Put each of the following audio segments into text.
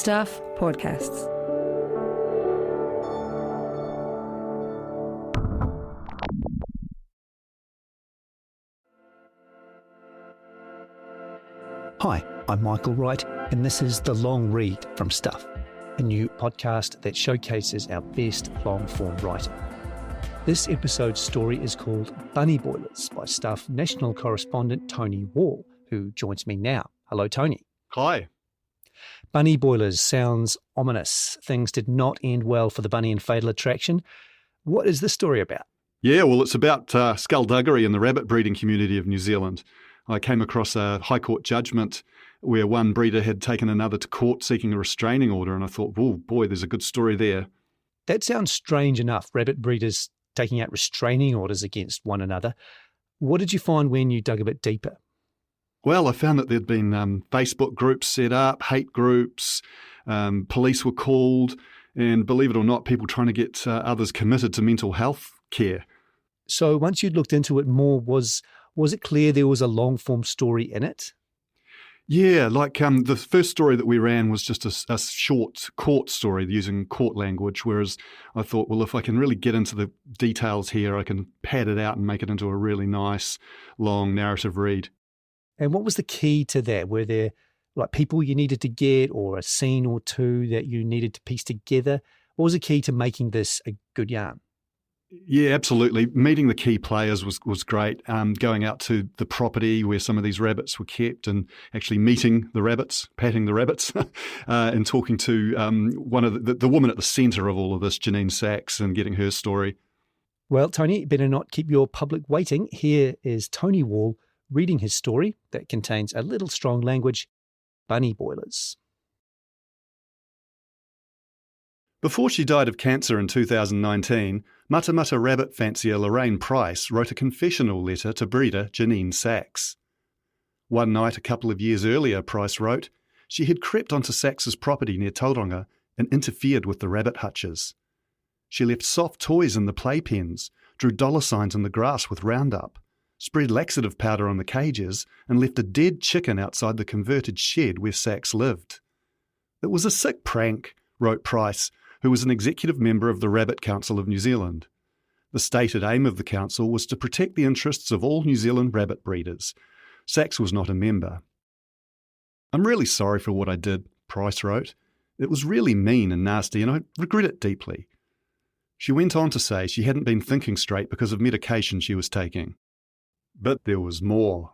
Stuff Podcasts. Hi, I'm Michael Wright, and this is The Long Read from Stuff, a new podcast that showcases our best long-form writing. This episode's story is called Bunny Boilers by Stuff national correspondent Tony Wall, who joins me now. Hello, Tony. Hi. Bunny Boilers sounds ominous. Things did not end well for the bunny and fatal attraction. What is this story about? Yeah, well, it's about skullduggery in the rabbit breeding community of New Zealand. I came across a High Court judgment where one breeder had taken another to court seeking a restraining order, and I thought, oh boy, there's a good story there. That sounds strange enough, rabbit breeders taking out restraining orders against one another. What did you find when you dug a bit deeper? Well, I found that there'd been Facebook groups set up, hate groups, police were called, and believe it or not, people trying to get others committed to mental health care. So once you'd looked into it more, was it clear there was a long-form story in it? Yeah, like the first story that we ran was just a short court story using court language, whereas I thought, well, if I can really get into the details here, I can pad it out and make it into a really nice, long narrative read. And what was the key to that? Were there like people you needed to get or a scene or two that you needed to piece together? What was the key to making this a good yarn? Yeah, absolutely. Meeting the key players was great. Going out to the property where some of these rabbits were kept and actually meeting the rabbits, patting the rabbits, and talking to one of the woman at the centre of all of this, Janine Sachs, and getting her story. Well, Tony, better not keep your public waiting. Here is Tony Wall reading his story that contains a little strong language, Bunny Boilers. Before she died of cancer in 2019, Matamata rabbit fancier Lorraine Price wrote a confessional letter to breeder Janine Sachs. One night a couple of years earlier, Price wrote, she had crept onto Sachs's property near Tauranga and interfered with the rabbit hutches. She left soft toys in the playpens, drew dollar signs in the grass with Roundup, spread laxative powder on the cages, and left a dead chicken outside the converted shed where Sachs lived. It was a sick prank, wrote Price, who was an executive member of the Rabbit Council of New Zealand. The stated aim of the council was to protect the interests of all New Zealand rabbit breeders. Sachs was not a member. I'm really sorry for what I did, Price wrote. It was really mean and nasty, and I regret it deeply. She went on to say she hadn't been thinking straight because of medication she was taking. But there was more.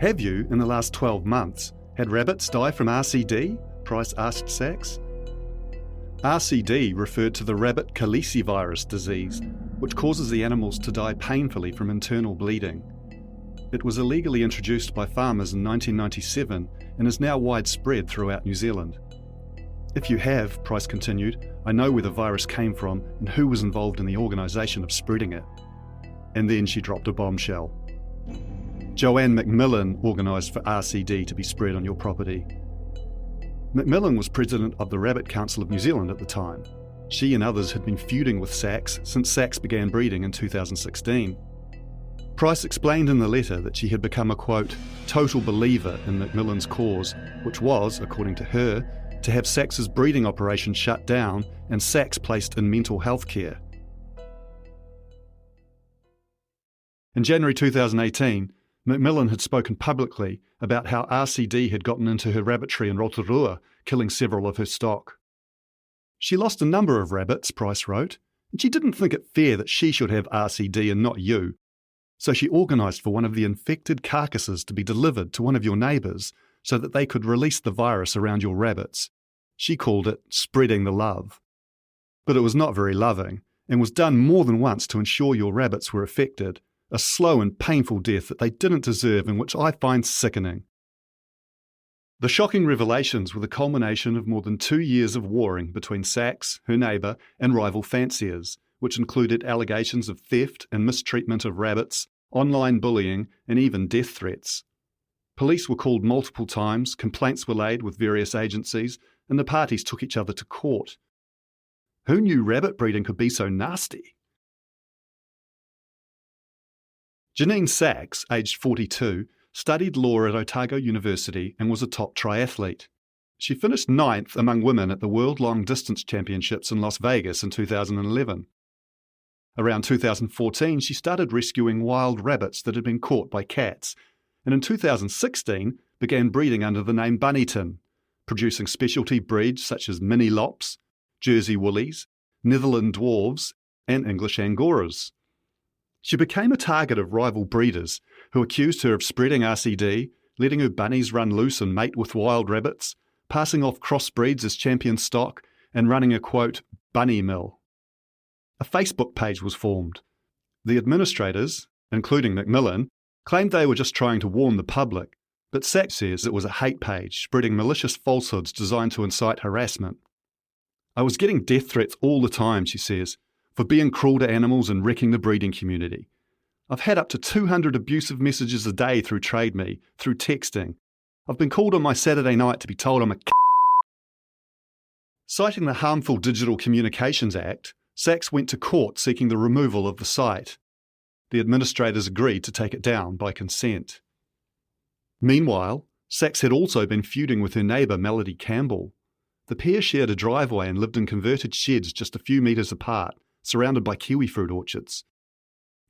Have you, in the last 12 months, had rabbits die from RCD? Price asked Sachs. RCD referred to the rabbit calicivirus disease, which causes the animals to die painfully from internal bleeding. It was illegally introduced by farmers in 1997 and is now widespread throughout New Zealand. If you have, Price continued, I know where the virus came from and who was involved in the organisation of spreading it. And then she dropped a bombshell. Joanne McMillan organised for RCD to be spread on your property. McMillan was president of the Rabbit Council of New Zealand at the time. She and others had been feuding with Sachs since Sachs began breeding in 2016. Price explained in the letter that she had become a, quote, total believer in McMillan's cause, which was, according to her, to have Sachs's breeding operation shut down and Sachs placed in mental health care. In January 2018, McMillan had spoken publicly about how RCD had gotten into her rabbitry in Rotorua, killing several of her stock. She lost a number of rabbits, Price wrote, and she didn't think it fair that she should have RCD and not you. So she organised for one of the infected carcasses to be delivered to one of your neighbours so that they could release the virus around your rabbits. She called it spreading the love. But it was not very loving, and was done more than once to ensure your rabbits were affected, a slow and painful death that they didn't deserve and which I find sickening. The shocking revelations were the culmination of more than 2 years of warring between Sachs, her neighbour, and rival fanciers, which included allegations of theft and mistreatment of rabbits, online bullying, and even death threats. Police were called multiple times, complaints were laid with various agencies, and the parties took each other to court. Who knew rabbit breeding could be so nasty? Janine Sachs, aged 42, studied law at Otago University and was a top triathlete. She finished 9th among women at the World Long Distance Championships in Las Vegas in 2011. Around 2014, she started rescuing wild rabbits that had been caught by cats, and in 2016 began breeding under the name Bunnyton, producing specialty breeds such as mini lops, Jersey woolies, Netherland dwarves, and English Angoras. She became a target of rival breeders who accused her of spreading RCD, letting her bunnies run loose and mate with wild rabbits, passing off crossbreeds as champion stock, and running a, quote, bunny mill. A Facebook page was formed. The administrators, including Macmillan, claimed they were just trying to warn the public, but Sachs says it was a hate page spreading malicious falsehoods designed to incite harassment. I was getting death threats all the time, she says, for being cruel to animals and wrecking the breeding community. I've had up to 200 abusive messages a day through Trade Me, through texting. I've been called on my Saturday night to be told I'm a Citing the Harmful Digital Communications Act, Sachs went to court seeking the removal of the site. The administrators agreed to take it down by consent. Meanwhile, Sachs had also been feuding with her neighbour Melody Campbell. The pair shared a driveway and lived in converted sheds just a few metres apart, surrounded by kiwi fruit orchards.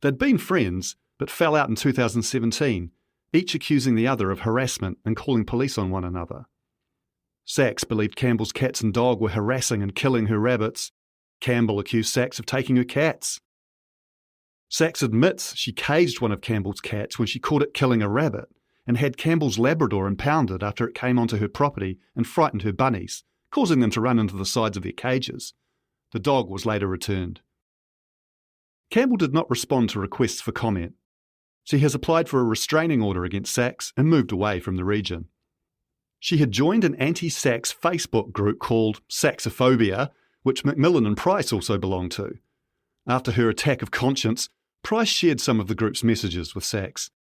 They'd been friends, but fell out in 2017, each accusing the other of harassment and calling police on one another. Sachs believed Campbell's cats and dog were harassing and killing her rabbits. Campbell accused Sachs of taking her cats. Sachs admits she caged one of Campbell's cats when she caught it killing a rabbit and had Campbell's Labrador impounded after it came onto her property and frightened her bunnies, causing them to run into the sides of their cages. The dog was later returned. Campbell did not respond to requests for comment. She has applied for a restraining order against Sachs and moved away from the region. She had joined an anti-Sachs Facebook group called Saxophobia, which Macmillan and Price also belonged to. After her attack of conscience, Price shared some of the group's messages with Sachs.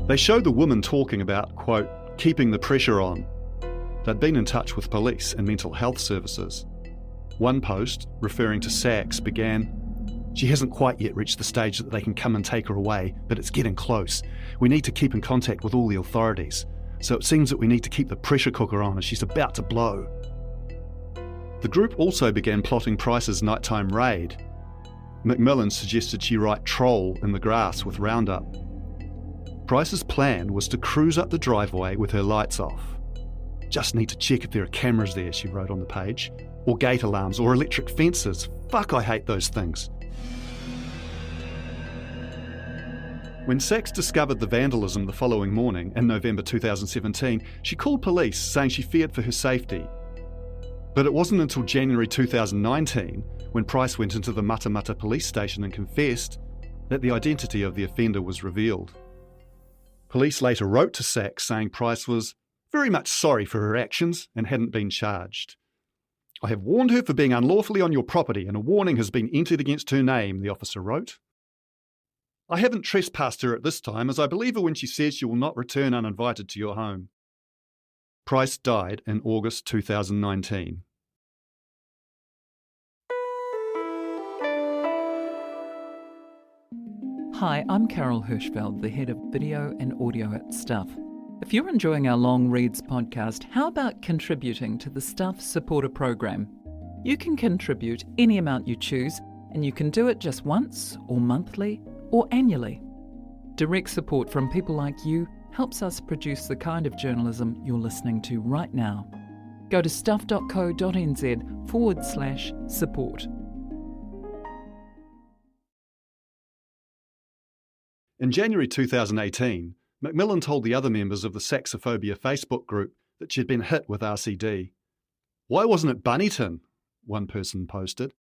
They showed the woman talking about, quote, keeping the pressure on. They'd been in touch with police and mental health services. One post, referring to Sachs, began, "She hasn't quite yet reached the stage that they can come and take her away, but it's getting close. We need to keep in contact with all the authorities. So it seems that we need to keep the pressure cooker on as she's about to blow." The group also began plotting Price's nighttime raid. Macmillan suggested she write troll in the grass with Roundup. Price's plan was to cruise up the driveway with her lights off. "Just need to check if there are cameras there," she wrote on the page, "or gate alarms or electric fences. Fuck, I hate those things." When Sachs discovered the vandalism the following morning, in November 2017, she called police saying she feared for her safety. But it wasn't until January 2019, when Price went into the Matamata police station and confessed, that the identity of the offender was revealed. Police later wrote to Sachs saying Price was very much sorry for her actions and hadn't been charged. "I have warned her for being unlawfully on your property and a warning has been entered against her name," the officer wrote. "I haven't trespassed her at this time as I believe her when she says she will not return uninvited to your home." Price died in August 2019. Hi, I'm Carol Hirschfeld, the head of video and audio at Stuff. If you're enjoying our Long Reads podcast, how about contributing to the Stuff supporter program? You can contribute any amount you choose, and you can do it just once, or monthly, or annually. Direct support from people like you helps us produce the kind of journalism you're listening to right now. Go to stuff.co.nz/support. In January 2018, Macmillan told the other members of the Saxophobia Facebook group that she'd been hit with RCD. "Why wasn't it Bunnyton?" one person posted.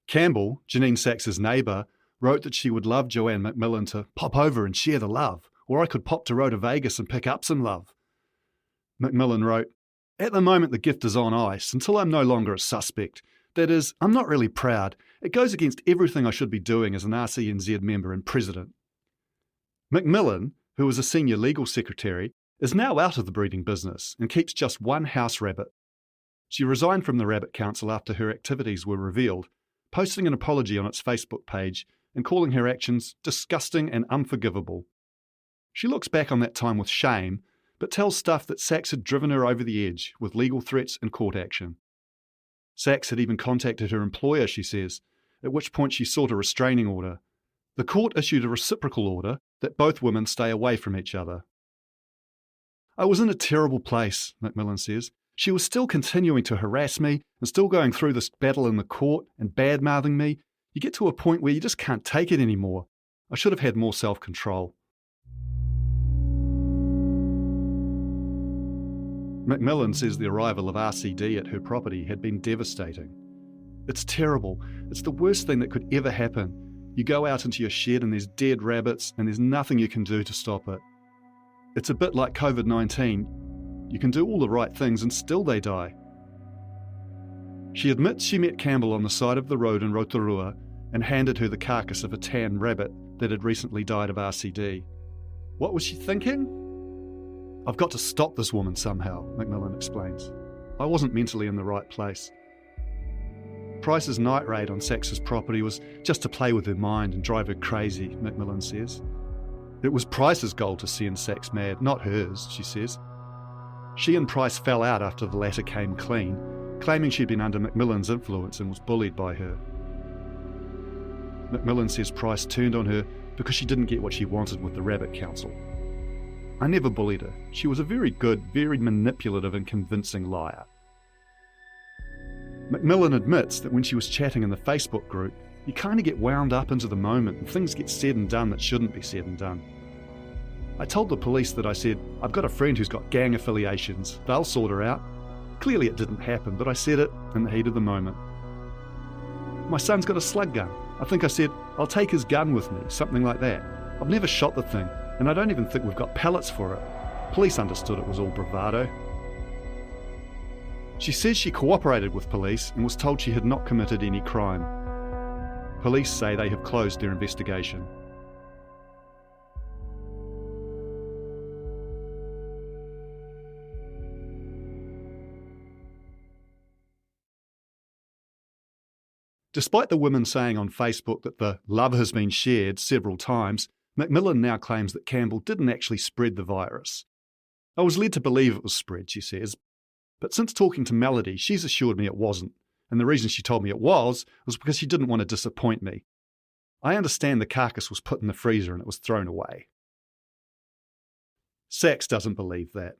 Campbell, Janine Sachs's neighbour, wrote that she would love Joanne Macmillan to pop over and share the love, or I could pop to Rota Vegas and pick up some love. Macmillan wrote, "At the moment the gift is on ice until I'm no longer a suspect. That is, I'm not really proud. It goes against everything I should be doing as an RCNZ member and president." Macmillan, who was a senior legal secretary, is now out of the breeding business and keeps just one house rabbit. She resigned from the Rabbit Council after her activities were revealed, posting an apology on its Facebook page and calling her actions disgusting and unforgivable. She looks back on that time with shame, but tells Stuff that Sachs had driven her over the edge with legal threats and court action. Sachs had even contacted her employer, she says, at which point she sought a restraining order. The court issued a reciprocal order that both women stay away from each other. I was in a terrible place, Macmillan says. She was still continuing to harass me and still going through this battle in the court and bad-mouthing me. You get to a point where you just can't take it anymore. I should have had more self-control. Macmillan says the arrival of RCD at her property had been devastating. It's terrible. It's the worst thing that could ever happen. You go out into your shed and there's dead rabbits and there's nothing you can do to stop it. It's a bit like COVID-19. You can do all the right things and still they die. She admits she met Campbell on the side of the road in Rotorua and handed her the carcass of a tan rabbit that had recently died of RCD. What was she thinking? I've got to stop this woman somehow, Macmillan explains. I wasn't mentally in the right place. Price's night raid on Sachs's property was just to play with her mind and drive her crazy, Macmillan says. It was Price's goal to send Sachs mad, not hers, she says. She and Price fell out after the latter came clean, claiming she'd been under Macmillan's influence and was bullied by her. Macmillan says Price turned on her because she didn't get what she wanted with the Rabbit Council. I never bullied her. She was a very good, very manipulative and convincing liar. Macmillan admits that when she was chatting in the Facebook group, you kind of get wound up into the moment and things get said and done that shouldn't be said and done. I told the police that I said, I've got a friend who's got gang affiliations, they'll sort her out. Clearly it didn't happen, but I said it in the heat of the moment. My son's got a slug gun. I think I said, I'll take his gun with me, something like that. I've never shot the thing, and I don't even think we've got pellets for it. Police understood it was all bravado. She says she cooperated with police and was told she had not committed any crime. Police say they have closed their investigation. Despite the women saying on Facebook that the love has been shared several times, Macmillan now claims that Campbell didn't actually spread the virus. I was led to believe it was spread, she says, but since talking to Melody, she's assured me it wasn't, and the reason she told me it was because she didn't want to disappoint me. I understand the carcass was put in the freezer and it was thrown away. Sachs doesn't believe that.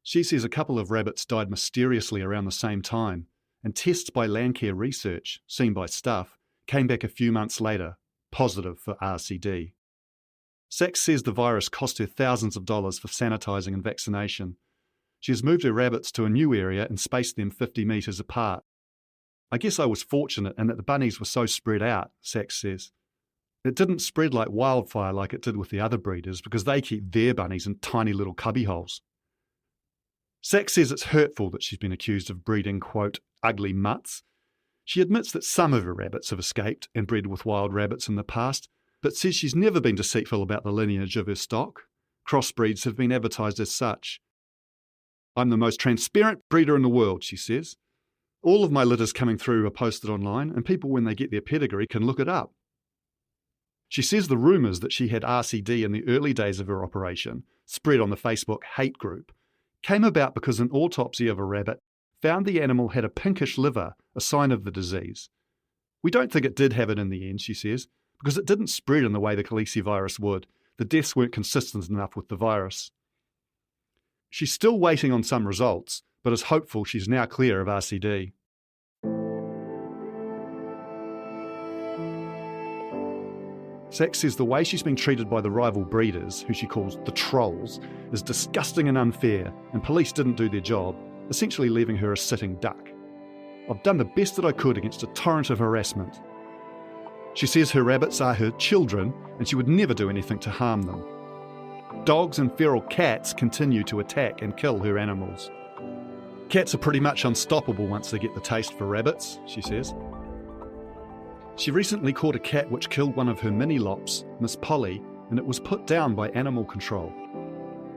She says a couple of rabbits died mysteriously around the same time, and tests by Landcare Research, seen by Stuff, came back a few months later, positive for RCD. Sachs says the virus cost her thousands of dollars for sanitising and vaccination. She has moved her rabbits to a new area and spaced them 50 metres apart. I guess I was fortunate in that the bunnies were so spread out, Sachs says. It didn't spread like wildfire like it did with the other breeders because they keep their bunnies in tiny little cubbyholes. Sachs says it's hurtful that she's been accused of breeding, quote, ugly mutts. She admits that some of her rabbits have escaped and bred with wild rabbits in the past, but says she's never been deceitful about the lineage of her stock. Crossbreeds have been advertised as such. I'm the most transparent breeder in the world, she says. All of my litters coming through are posted online, and people, when they get their pedigree, can look it up. She says the rumours that she had RCD in the early days of her operation, spread on the Facebook hate group, came about because an autopsy of a rabbit found the animal had a pinkish liver, a sign of the disease. We don't think it did have it in the end, she says, because it didn't spread in the way the Khaleesi virus would. The deaths weren't consistent enough with the virus. She's still waiting on some results, but is hopeful she's now clear of RCD. Sachs says the way she's been treated by the rival breeders, who she calls the trolls, is disgusting and unfair, and police didn't do their job, essentially leaving her a sitting duck. I've done the best that I could against a torrent of harassment. She says her rabbits are her children, and she would never do anything to harm them. Dogs and feral cats continue to attack and kill her animals. Cats are pretty much unstoppable once they get the taste for rabbits, she says. She recently caught a cat which killed one of her mini-lops, Miss Polly, and it was put down by animal control.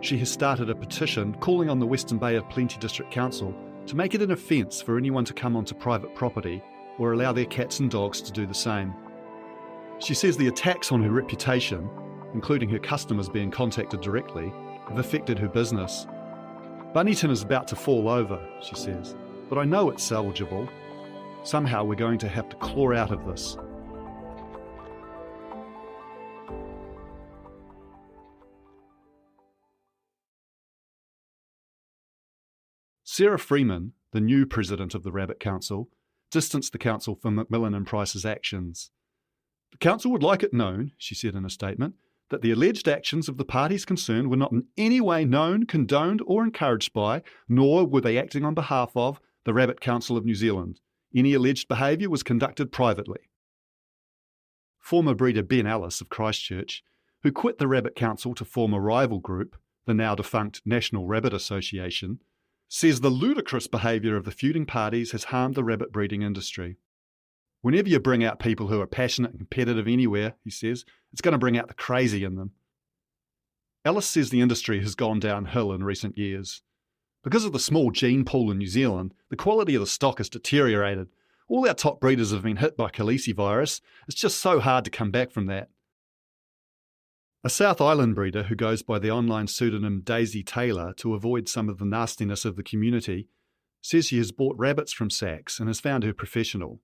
She has started a petition calling on the Western Bay of Plenty District Council to make it an offence for anyone to come onto private property or allow their cats and dogs to do the same. She says the attacks on her reputation, including her customers being contacted directly, have affected her business. Bunnyton is about to fall over, she says, but I know it's salvageable. Somehow we're going to have to claw out of this. Sarah Freeman, the new president of the Rabbit Council, distanced the council from Macmillan and Price's actions. The council would like it known, she said in a statement, that the alleged actions of the parties concerned were not in any way known, condoned or encouraged by, nor were they acting on behalf of, the Rabbit Council of New Zealand. Any alleged behaviour was conducted privately. Former breeder Ben Ellis of Christchurch, who quit the Rabbit Council to form a rival group, the now defunct National Rabbit Association, says the ludicrous behaviour of the feuding parties has harmed the rabbit breeding industry. Whenever you bring out people who are passionate and competitive anywhere, he says, it's going to bring out the crazy in them. Ellis says the industry has gone downhill in recent years. Because of the small gene pool in New Zealand, the quality of the stock has deteriorated. All our top breeders have been hit by Khaleesi virus. It's just so hard to come back from that. A South Island breeder who goes by the online pseudonym Daisy Taylor to avoid some of the nastiness of the community says she has bought rabbits from Saks and has found her professional.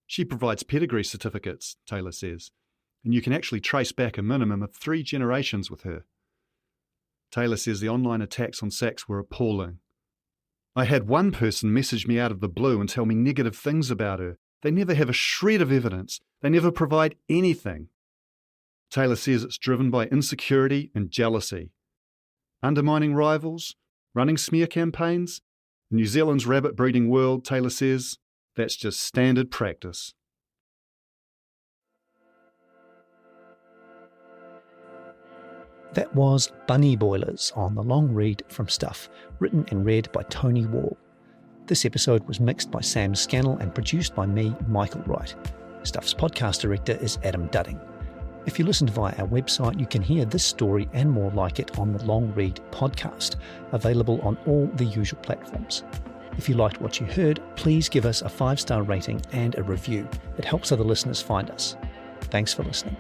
She provides pedigree certificates, Taylor says, and you can actually trace back a minimum of 3 generations with her. Taylor says the online attacks on Saks were appalling. I had one person message me out of the blue and tell me negative things about her. They never have a shred of evidence. They never provide anything. Taylor says it's driven by insecurity and jealousy. Undermining rivals, running smear campaigns. In New Zealand's rabbit breeding world, Taylor says, that's just standard practice. That was Bunny Boilers on The Long Read from Stuff, written and read by Tony Wall. This episode was mixed by Sam Scannell and produced by me, Michael Wright. Stuff's podcast director is Adam Dudding. If you listen via our website, you can hear this story and more like it on the Long Read podcast, available on all the usual platforms. If you liked what you heard, please give us a 5-star rating and a review. It helps other listeners find us. Thanks for listening.